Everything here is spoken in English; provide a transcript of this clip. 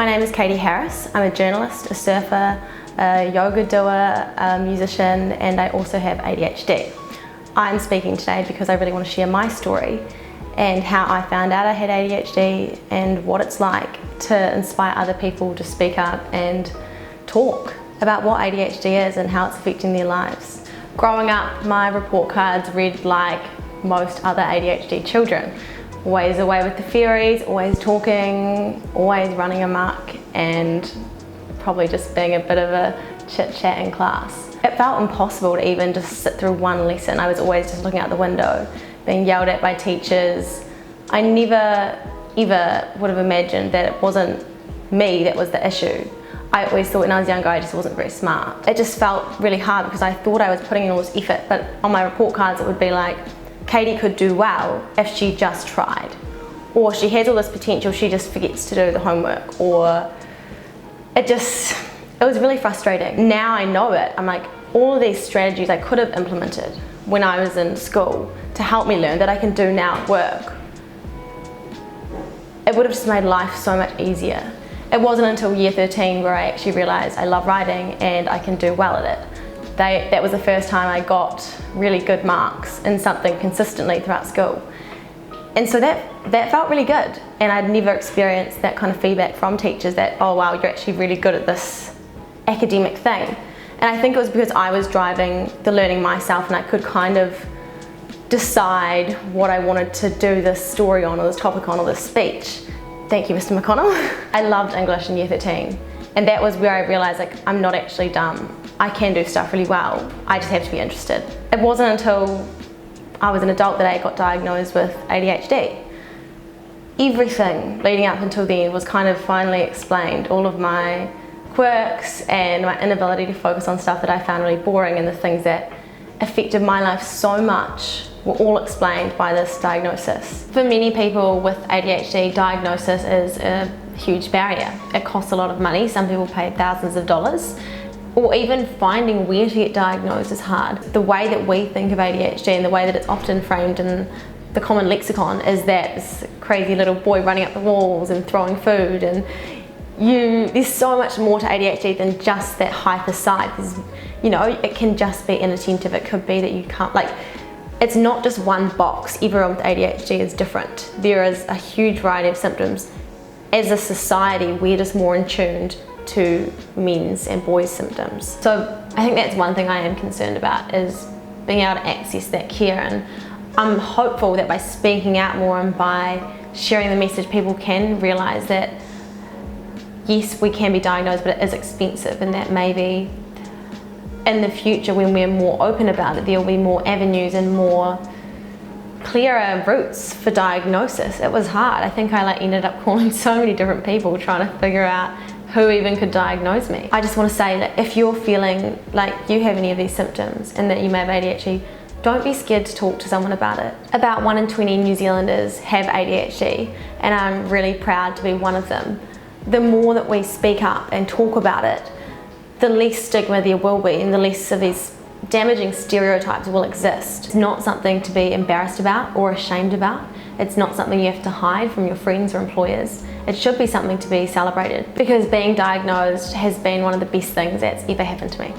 My name is Katie Harris. I'm a journalist, a surfer, a yoga doer, a musician, and I also have ADHD. I'm speaking today because I really want to share my story and how I found out I had ADHD and what it's like to inspire other people to speak up and talk about what ADHD is and how it's affecting their lives. Growing up, my report cards read like most other ADHD children. Always away with the fairies, always talking, always running amok, and probably just being a bit of a chit-chat in class. It felt impossible to even just sit through one lesson. I was always just looking out the window, being yelled at by teachers. I never ever would have imagined that it wasn't me that was the issue. I always thought when I was younger I just wasn't very smart. It just felt really hard because I thought I was putting in all this effort, but on my report cards it would be like, Katie could do well if she just tried, or she has all this potential, she just forgets to do the homework, or it was really frustrating. Now I know it, I'm like, all of these strategies I could have implemented when I was in school to help me learn that I can do now at work. It would have just made life so much easier. It wasn't until year 13 where I actually realised I love writing and I can do well at it. That was the first time I got really good marks in something consistently throughout school. And so that felt really good. And I'd never experienced that kind of feedback from teachers that, oh wow, you're actually really good at this academic thing. And I think it was because I was driving the learning myself and I could kind of decide what I wanted to do this story on, or this topic on, or this speech. Thank you, Mr. McConnell. I loved English in year 13. And that was where I realised, like, I'm not actually dumb. I can do stuff really well. I just have to be interested. It wasn't until I was an adult that I got diagnosed with ADHD. Everything leading up until then was kind of finally explained. All of my quirks and my inability to focus on stuff that I found really boring, and the things that affected my life so much were all explained by this diagnosis. For many people with ADHD, diagnosis is a huge barrier. It costs a lot of money. Some people pay thousands of dollars. Or even finding where to get diagnosed is hard. The way that we think of ADHD and the way that it's often framed in the common lexicon is that this crazy little boy running up the walls and throwing food, and there's so much more to ADHD than just that hyper side. It can just be inattentive. It could be that you can't, it's not just one box. Everyone with ADHD is different. There is a huge variety of symptoms. As a society, we're just more in tuned to men's and boys' symptoms. So I think that's one thing I am concerned about, is being able to access that care. And I'm hopeful that by speaking out more and by sharing the message, people can realise that yes, we can be diagnosed, but it is expensive, and that maybe in the future, when we're more open about it, there will be more avenues and more clearer routes for diagnosis. It was hard. I think I ended up calling so many different people trying to figure out who even could diagnose me. I just want to say that if you're feeling like you have any of these symptoms and that you may have ADHD, don't be scared to talk to someone about it. About 1 in 20 New Zealanders have ADHD, and I'm really proud to be one of them. The more that we speak up and talk about it, the less stigma there will be, and the less of these damaging stereotypes will exist. It's not something to be embarrassed about or ashamed about. It's not something you have to hide from your friends or employers. It should be something to be celebrated, because being diagnosed has been one of the best things that's ever happened to me.